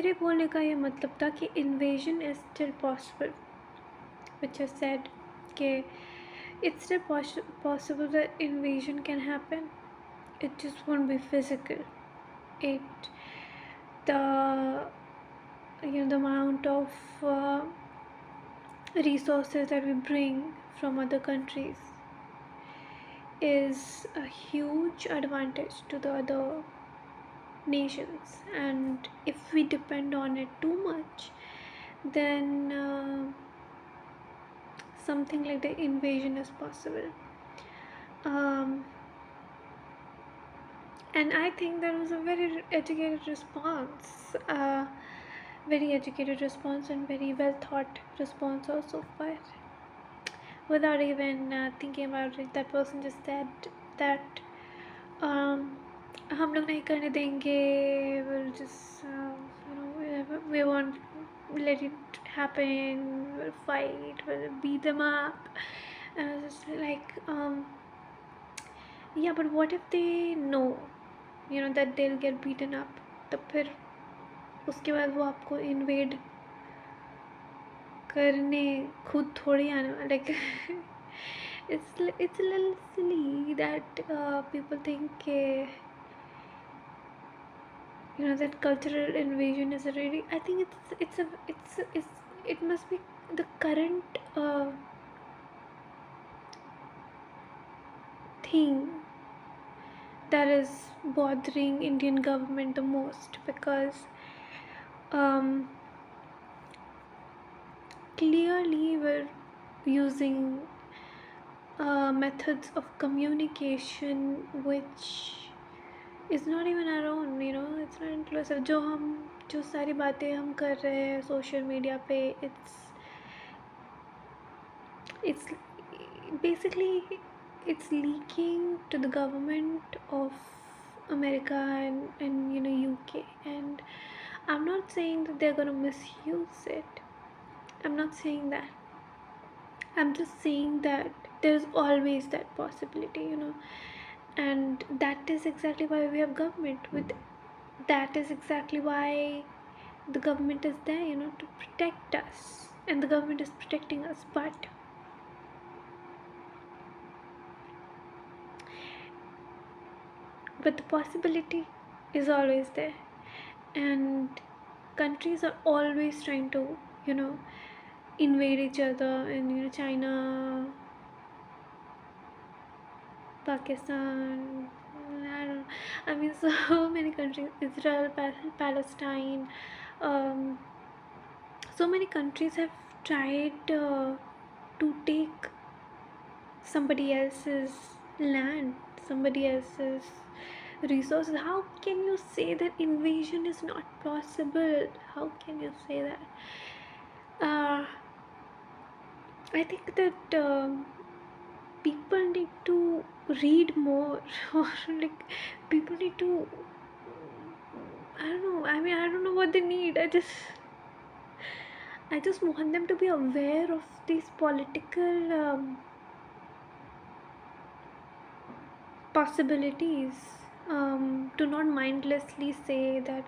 मेरे बोलने का ये मतलब था कि invasion is still possible, which I said कि it's still possible that invasion can happen. It just won't be physical. It the the amount of resources that we bring from other countries is a huge advantage to the other nations, and if we depend on it too much, then something like the invasion is possible. um, and I think that was a very educated response, and very well thought response also. But without even thinking about it, that person just said that हम लोग नहीं करने देंगे, we'll just we won't let it happen, we'll fight, we'll beat them up. And I was just like, yeah, but what if they know that they'll get beaten up? तो फिर उसके बाद वो आपको इन्वेड करने खुद थोड़ी आने वाला, like it's a little silly that people think that cultural invasion is a really, I think it must be the current thing that is bothering Indian government the most, because clearly we're using methods of communication which is not even our own, it's not inclusive. जो सारी बातें हम कर रहे हैं social media पे, it's basically it's leaking to the government of America and UK. And I'm not saying that they're gonna misuse it. I'm not saying that. I'm just saying that there's always that possibility, and that is exactly why we have government. That is exactly why the government is there, to protect us, and the government is protecting us. But the possibility is always there, and countries are always trying to invade each other. And China, Pakistan, I don't know, I mean so many countries, Israel, Palestine, so many countries have tried to take somebody else's land, somebody else's resources. How can you say that invasion is not possible? How can you say that? I think that people need to read more or like people need to, I don't know, I mean I don't know what they need. I just want them to be aware of these political possibilities, to not mindlessly say that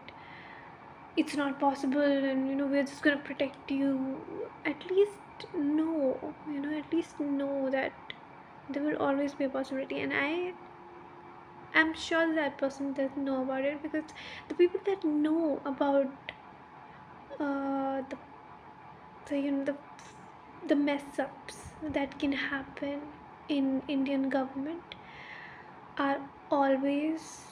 it's not possible and we're just gonna protect you. At least know, that there will always be a possibility. And I'm sure that person doesn't know about it, because the people that know about the mess ups that can happen in Indian government are always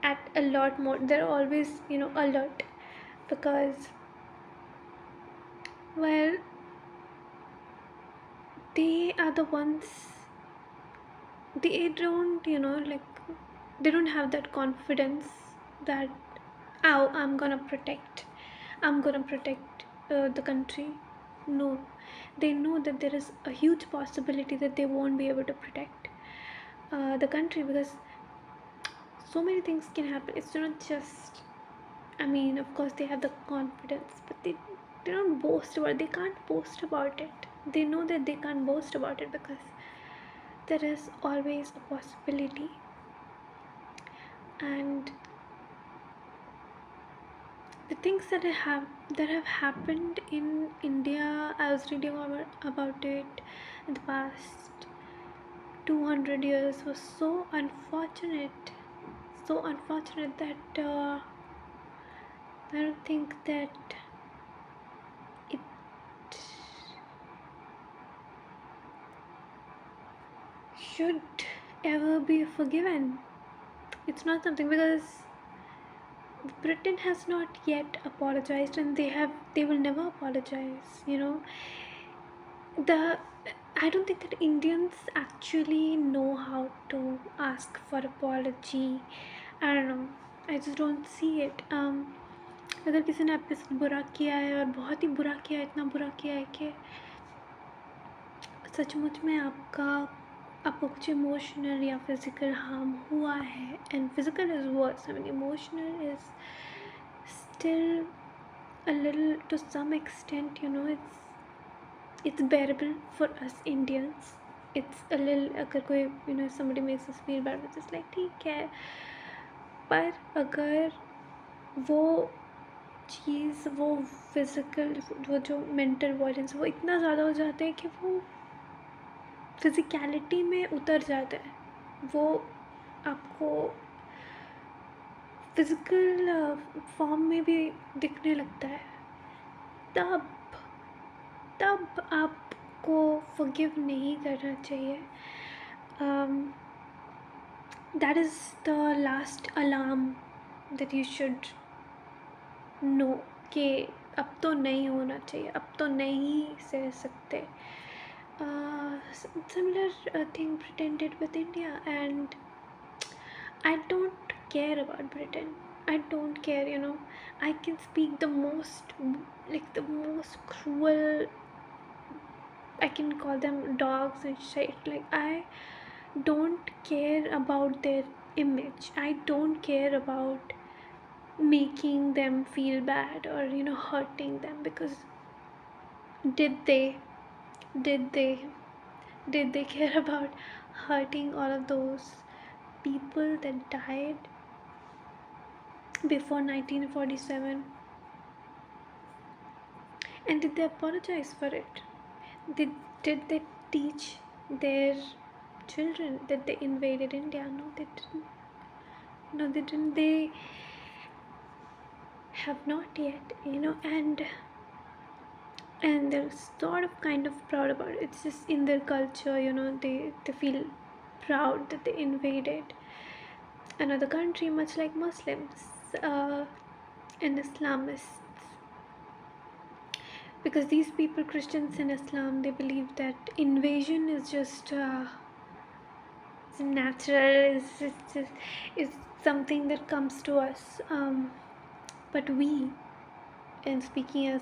at a lot more. They're always alert, because well, they are the ones, they don't they don't have that confidence that, oh, I'm gonna protect the country. No, they know that there is a huge possibility that they won't be able to protect the country, because so many things can happen. It's not just, I mean, of course they have the confidence, but they don't boast about it. They can't boast about it. They know that they can't boast about it, because there is always a possibility. And the things that have happened in India. I was reading about it in the past 200 years was so unfortunate that I don't think that it should ever be forgiven. It's not something, because Britain has not yet apologized, and they will never apologize. The I don't think that Indians actually know how to ask for apology. I don't know. I just don't see it. अगर किसी ने आपके साथ बुरा किया है और बहुत ही बुरा किया है, इतना बुरा किया है कि सचमुच में आपको कुछ इमोशनल या फिजिकल हार्म हुआ है, and physical is worse, I mean emotional is still a little, to some extent, it's bearable for us Indians. It's a little, अगर कोई somebody makes us feel bad, it's just like ठीक है. पर अगर वो चीज़, वो फिजिकल, वो जो मेंटल वायलेंस, वो इतना ज़्यादा हो जाता है कि वो फिजिकलिटी में उतर जाता है, वो आपको फिजिकल फॉर्म में भी दिखने लगता है, तब आपको फॉरगिव नहीं करना चाहिए. That is the last alarm that you should know कि अब तो नहीं होना चाहिए, अब तो नहीं सह सकते. Similar thing Britain did with India, and I don't care about Britain. I don't care. I can speak the most cruel. I can call them dogs and shit. Like, I don't care about their image. I don't care about making them feel bad or hurting them, because did they did they did they care about hurting all of those people that died before 1947? And did they apologize for it? Did they teach their children that they invaded India? No, they didn't. No, they didn't. They have not yet, and they're sort of kind of proud about it. It's just in their culture, they feel proud that they invaded another country, much like Muslims and Islamists. Because these people, Christians and Islam, they believe that invasion is just natural, is something that comes to us. But we, and speaking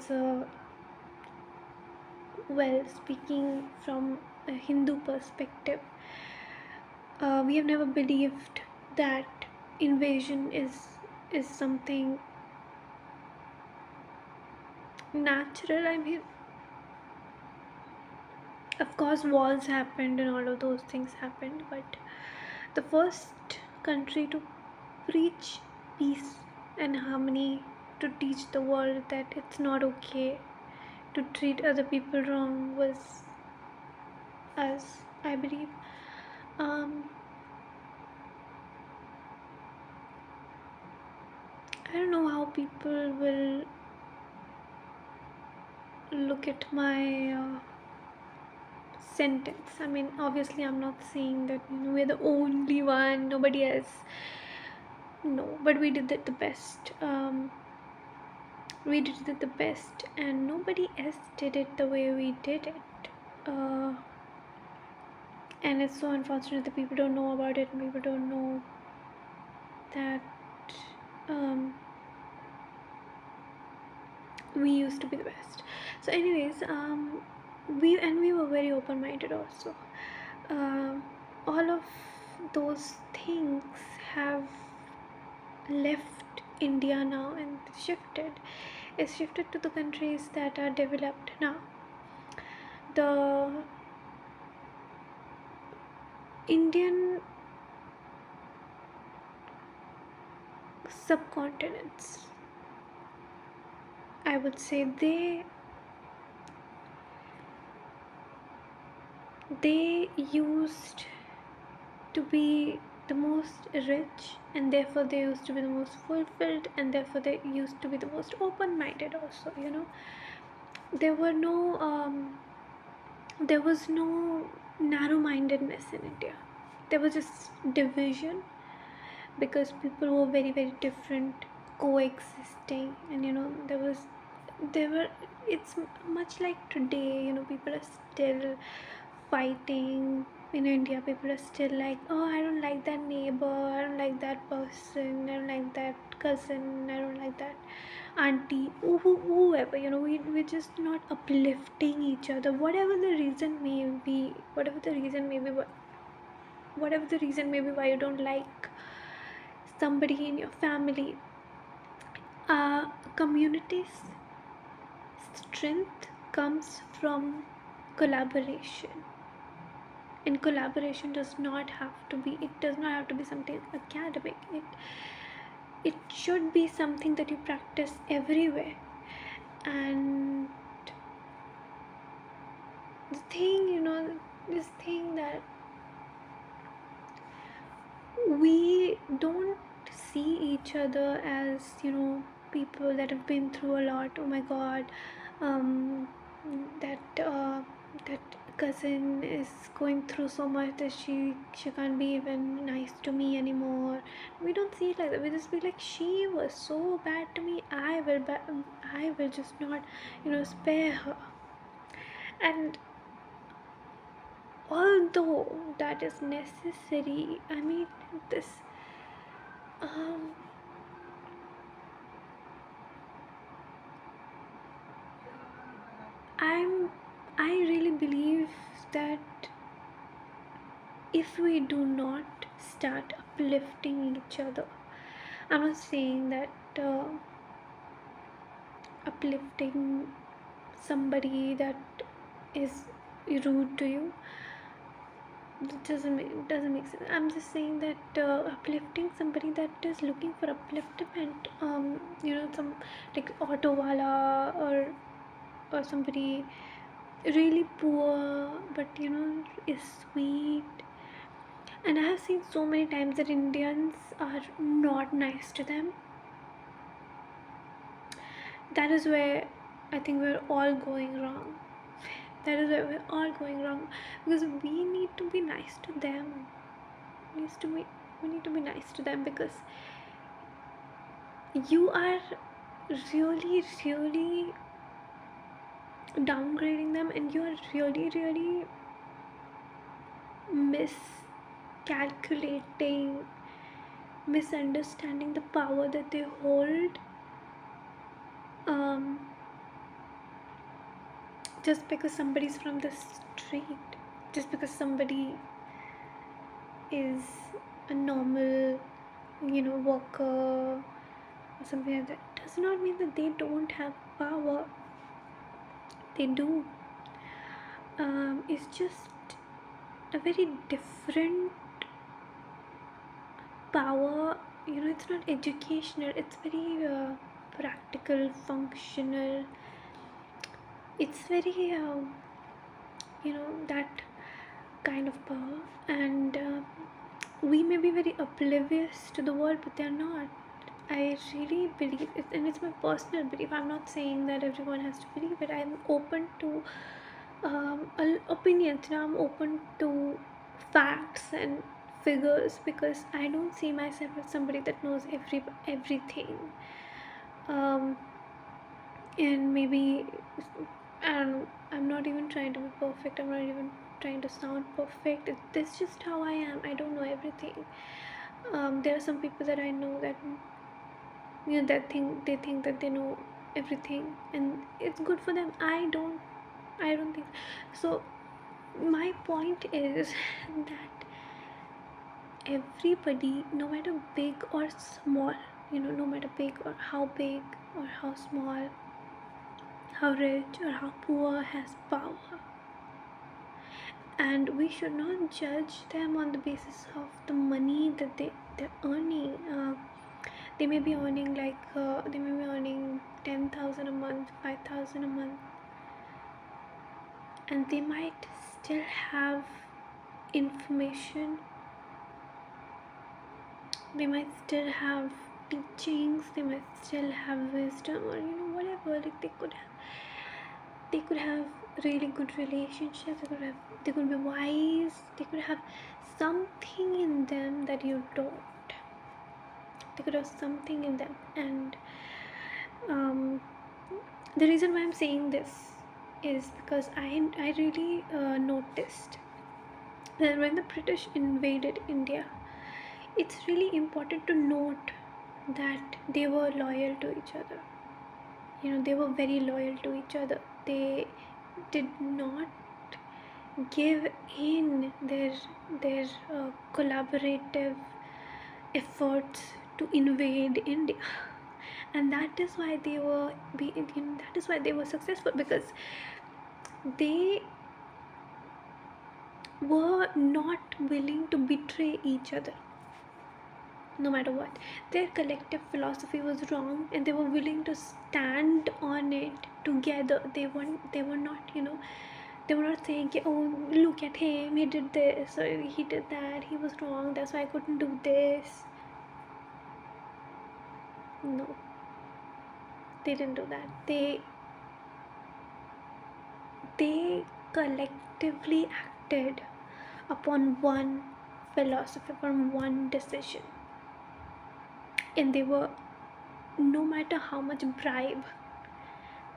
from a Hindu perspective, we have never believed that invasion is something natural. I mean, of course, wars happened and all of those things happened, but the first country to preach peace and harmony, to teach the world that it's not okay to treat other people wrong, was us, I believe. I don't know how people will look at my sentence. I mean, obviously, I'm not saying that we're the only one, nobody else. No, but we did it the best. We did it the best, and nobody else did it the way we did it. And it's so unfortunate that people don't know about it, and people don't know that we used to be the best. So anyways, we were very open-minded also. All of those things have left India now and it's shifted to the countries that are developed now. The Indian subcontinents I would say they used to be the most rich, and therefore they used to be the most fulfilled, and therefore they used to be the most open-minded also, there were no there was no narrow-mindedness in India. There was just division because people were very very different coexisting, and there were it's much like today, people are still fighting in India. People are still like, oh, I don't like that neighbor, I don't like that person, I don't like that cousin, I don't like that auntie, whoever, we're just not uplifting each other, whatever the reason may be, whatever the reason may be, whatever the reason may be why you don't like somebody in your family. Community's strength comes from collaboration, and collaboration does not have to be something academic. It should be something that you practice everywhere. And the thing, this thing that we don't see each other as, people that have been through a lot. Oh my god, um, that cousin is going through so much that she can't be even nice to me anymore. We don't see it like that. We just be like, she was so bad to me, I will just not, spare her. And although that is necessary, I mean, this um I'm I really believe that if we do not start uplifting each other, I'm not saying that uplifting somebody that is rude to you, it doesn't make sense. I'm just saying that uplifting somebody that is looking for upliftment, some like auto wala, or somebody really poor but is sweet. And I have seen so many times that Indians are not nice to them. That is where I think we're all going wrong. That is where we're all going wrong, because we need to be nice to them. We need to be nice to them, because you are really really downgrading them, and you are really really miscalculating, misunderstanding the power that they hold, um, just because somebody's from the street, just because somebody is a normal, worker or something like that, does not mean that they don't have power. They do. It's just a very different power. It's not educational. It's very practical, functional. It's very that kind of power. And we may be very oblivious to the world, but they're not. I really believe it, and it's my personal belief. I'm not saying that everyone has to believe it. I'm open to opinions. I'm open to facts and figures, because I don't see myself as somebody that knows everything. Um, and maybe I don't know. I'm not even trying to be perfect. I'm not even trying to sound perfect. It's just how I am. I don't know everything. There are some people that I know that they think that they know everything, and it's good for them. I don't think so. My point is that everybody, no matter big or small, no matter big or how small, how rich or how poor, has power. And we should not judge them on the basis of the money that they're earning. They may be earning they may be earning 10,000 a month, 5,000 a month, and they might still have information, they might still have teachings, they might still have wisdom, or whatever. Like they could have really good relationships, they could be wise, they could have something in them that you don't. They could have something in them. And the reason why I'm saying this is because I really noticed that when the British invaded India, it's really important to note that they were loyal to each other. They were very loyal to each other. They did not give in their collaborative efforts to invade India, and that is why they were successful, because they were not willing to betray each other no matter what. Their collective philosophy was wrong, and they were willing to stand on it together. They were not, they were not saying, oh, look at him, he did this or he did that, he was wrong, that's why I couldn't do this. No, they didn't do that. They collectively acted upon one philosophy, upon one decision. And they were, no matter how much bribe,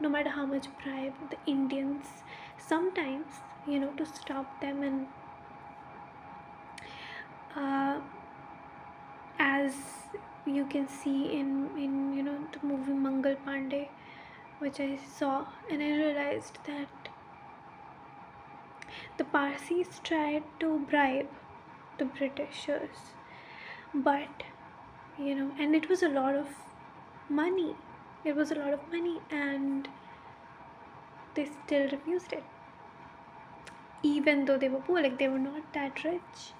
the Indians sometimes, to stop them, and as you can see in the movie Mangal Pandey, which I saw, and I realized that the Parsis tried to bribe the Britishers, but and it was a lot of money. And they still refused it, even though they were poor. Like, they were not that rich,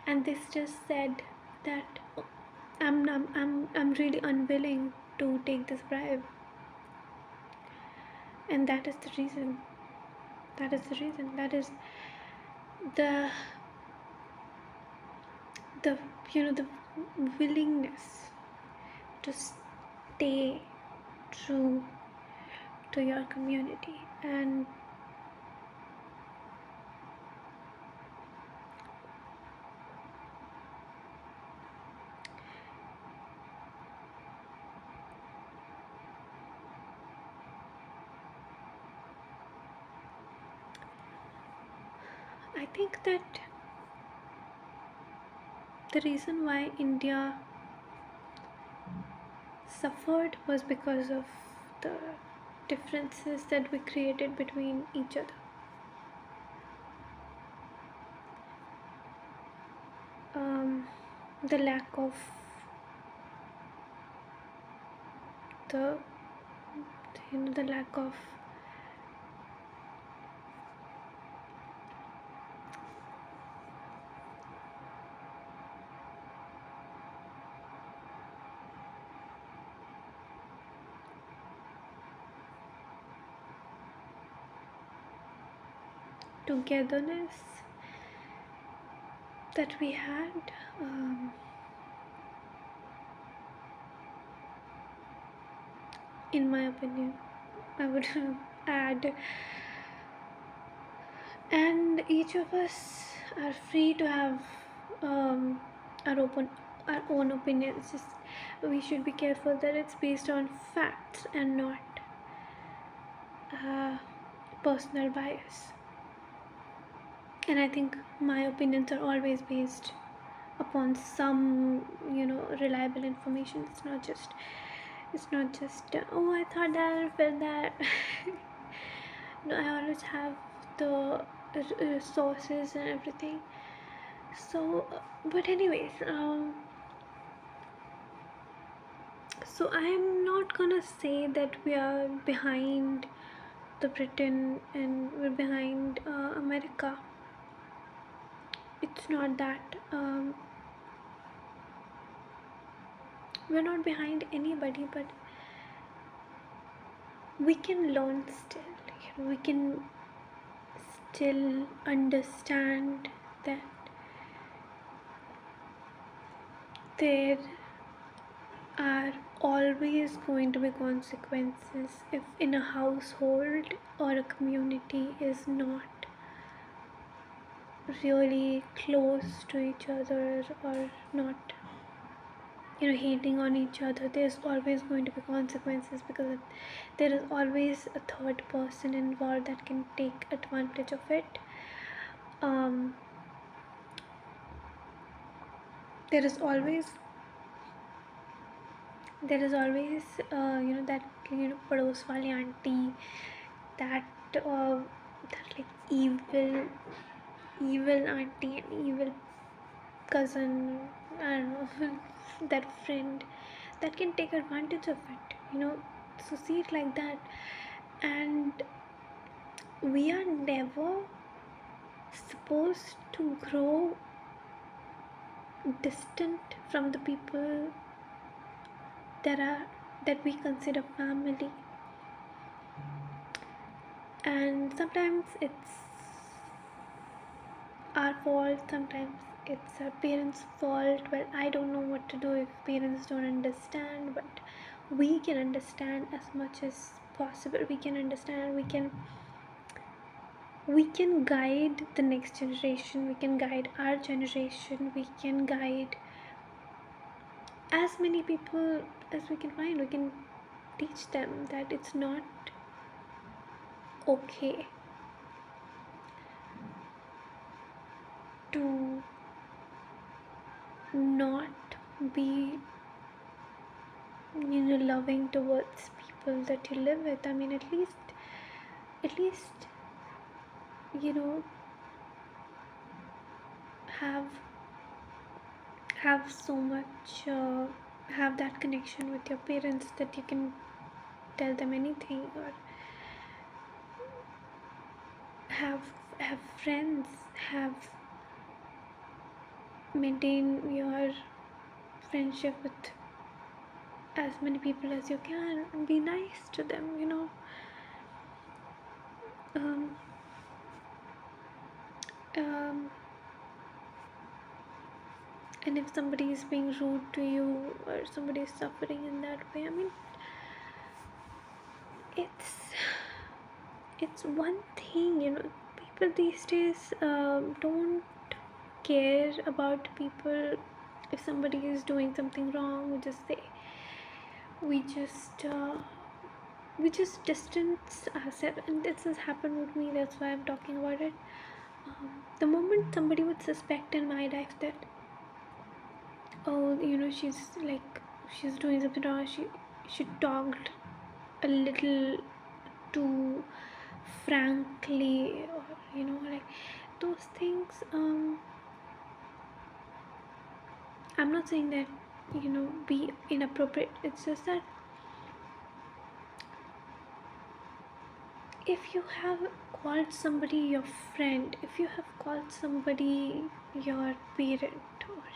and they still said that, "Oh, I'm really unwilling to take this bribe." And that is the reason. That is the the the willingness to stay true to your community. And I think that the reason why India suffered was because of the differences that we created between each other. The lack of the the lack of togetherness that we had. In my opinion, I would add, and each of us are free to have um, our own opinions. Just, we should be careful that it's based on facts and not personal bias. And I think my opinions are always based upon some reliable information. It's not just oh, I thought that, I felt that. No, I always have the sources and everything. So but anyways, so I'm not gonna say that we are behind the Britain and we're behind America. It's not that. we're not behind anybody, but we can learn still. We can still understand that there are always going to be consequences if in a household or a community is not really close to each other, or not hating on each other. There's always going to be consequences, because there is always a third person involved that can take advantage of it. um, there is always that pados wali auntie, that that like evil auntie and evil cousin, I don't know, that friend that can take advantage of it. So see it like that. And we are never supposed to grow distant from the people that we consider family. And sometimes it's our fault, sometimes it's our parents' fault. Well, I don't know what to do if parents don't understand, but we can understand as much as possible. We can understand, we can guide the next generation, we can guide our generation, we can guide as many people as we can find. We can teach them that it's not okay to not be loving towards people that you live with. I mean, at least you know have have so much have that connection with your parents that you can tell them anything, or have friends, have maintain your friendship with as many people as you can, and be nice to them. um, um, and if somebody is being rude to you, or somebody is suffering in that way, I mean, it's it's one thing. People these days don't care about people. If somebody is doing something wrong, we just distance ourselves. And this has happened with me, that's why I'm talking about it. The moment somebody would suspect in my life that, oh, she's doing something wrong, she talked a little too frankly, or like those things. I'm not saying that be inappropriate. It's just that if you have called somebody your friend, if you have called somebody your parent,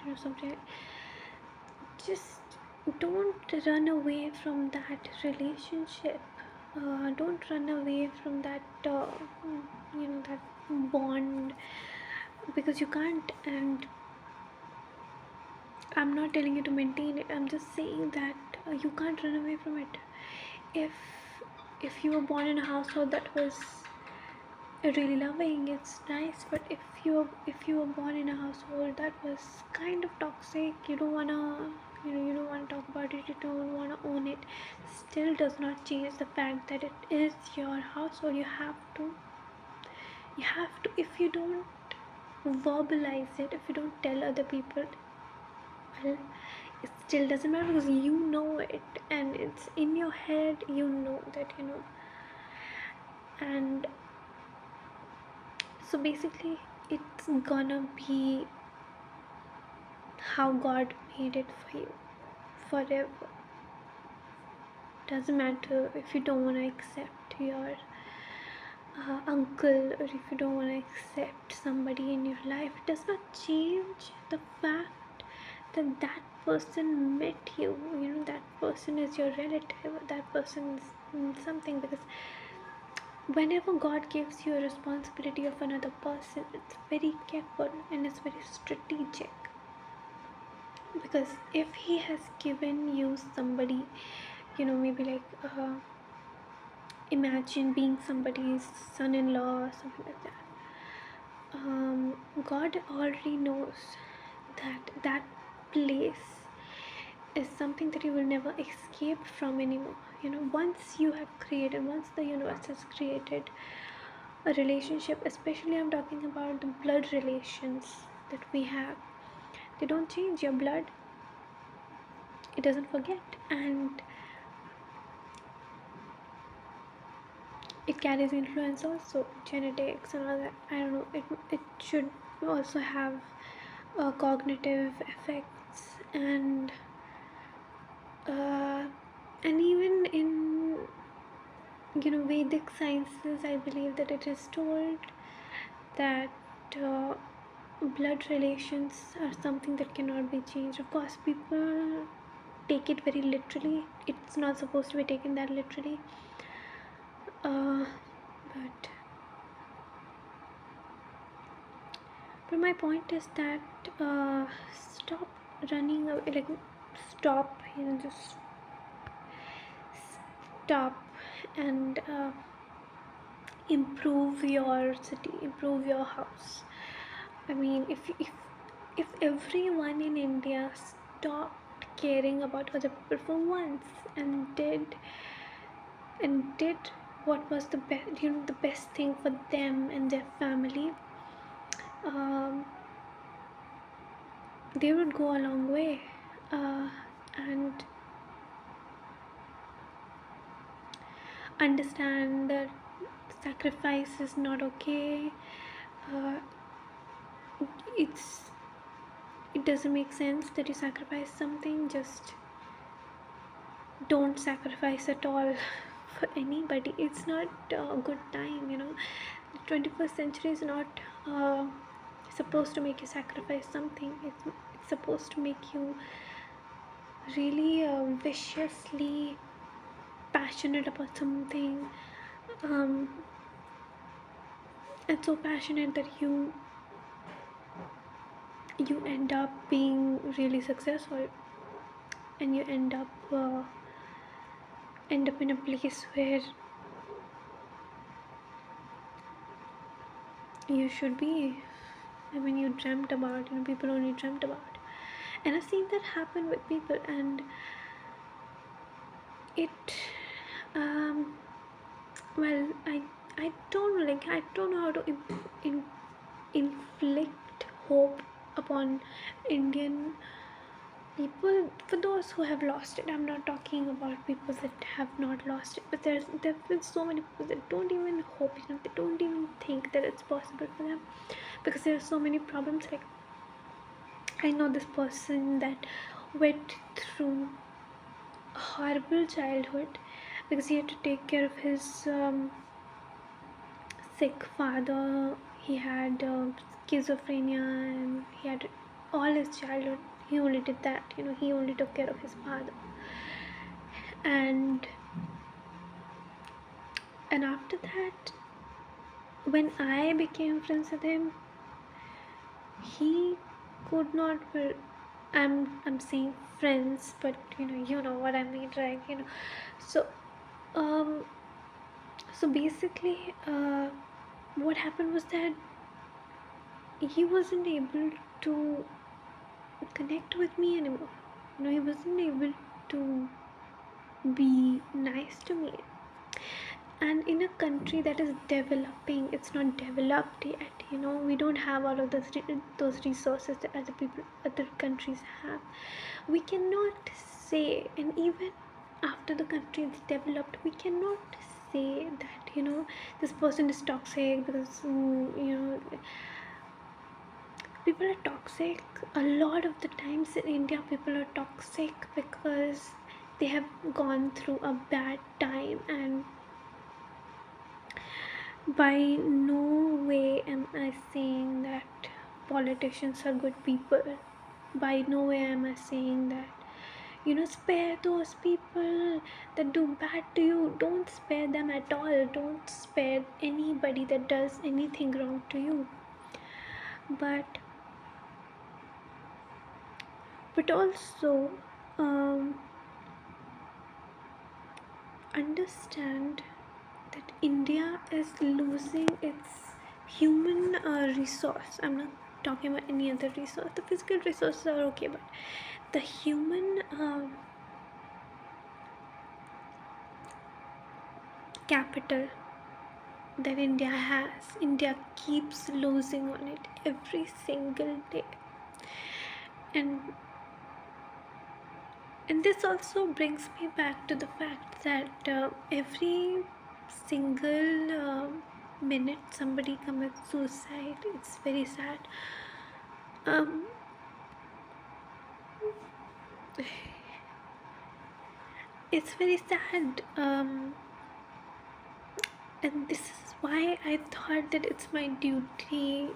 or something, just don't run away from that relationship. Don't run away from that that bond, because you can't. And I'm not telling you to maintain it, I'm just saying that you can't run away from it. If you were born in a household that was really loving, it's nice. But if you were born in a household that was kind of toxic, you don't wanna talk about it, you don't wanna own it, still does not change the fact that it is your household. You have to, if you don't verbalize it, if you don't tell other people, well, it still doesn't matter, because you know it, and it's in your head. You know that. And so basically, it's gonna be how God made it for you forever. Doesn't matter if you don't want to accept your uncle, or if you don't want to accept somebody in your life. It does not change the fact that that person met you, that person is your relative, that person is something. Because whenever God gives you a responsibility of another person, it's very careful and it's very strategic. Because if He has given you somebody, maybe like imagine being somebody's son-in-law or something like that. God already knows that that place is something that you will never escape from anymore. Once you have created, once the universe has created a relationship, especially I'm talking about the blood relations that we have, they don't change. Your blood, it doesn't forget, and it carries influence also, genetics and all that. I don't know, it should also have cognitive effects, uh, and even in Vedic sciences, I believe that it is told that uh, blood relations are something that cannot be changed. Of course, people take it very literally. It's not supposed to be taken that literally. But my point is that stop running away, like stop, just stop and improve your city, improve your house. I mean, if everyone in India stopped caring about other people for once and did what was the best, the best thing for them and their family, um, they would go a long way. And understand that sacrifice is not okay. Uh, it doesn't make sense that you sacrifice something. Just don't sacrifice at all for anybody. It's not a good time. The 21st century is not supposed to make you sacrifice something. It's supposed to make you really viciously passionate about something, um, and so passionate that you end up being really successful, and you end up in a place where you should be. I mean, you dreamt about, people only dreamt about. And I've seen that happen with people, and it well, I don't know, like I don't know how to inflict hope upon Indian people. For those who have lost it, I'm not talking about people that have not lost it, but there've been so many people that don't even hope, they don't even think that it's possible for them, because there are so many problems. Like, I know this person that went through a horrible childhood because he had to take care of his sick father. He had schizophrenia, and he had all his childhood. He only did that, he only took care of his father. And after that, when I became friends with him, he could not. Well, I'm saying friends, but you know what I mean, right? So um so basically, what happened was that he wasn't able to connect with me anymore. He wasn't able to be nice to me. And in a country that is developing, it's not developed yet. We don't have all of those resources that other countries have. We cannot say, and even after the country is developed, we cannot say that this person is toxic because people are toxic. A lot of the times in India, people are toxic because they have gone through a bad time. And by no way am I saying that politicians are good people. By no way am I saying that, spare those people that do bad to you. Don't spare them at all. Don't spare anybody that does anything wrong to you. But also, um, understand that India is losing its human resource. I'm not talking about any other resource. The physical resources are okay, but the human capital that India has, India keeps losing on it every single day. And this also brings me back to the fact that every single minute somebody commits suicide. It's very sad. Um, it's very sad. And this is why I thought that it's my duty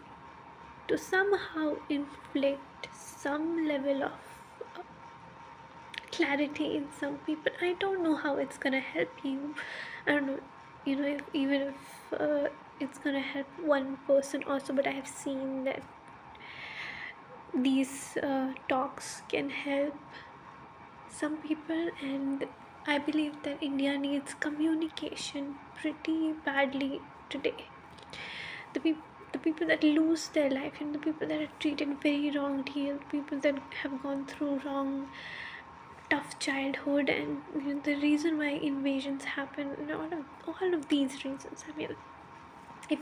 to somehow inflict some level of clarity in some people. I don't know how it's gonna help you. I don't know, if even if it's gonna help one person also, but I have seen that these talks can help some people, and I believe that India needs communication pretty badly today. The people that lose their life, the people that are treated very wrongly, the people that have gone through wrong tough childhood, and the reason why invasions happen, and all of these reasons. I mean, if we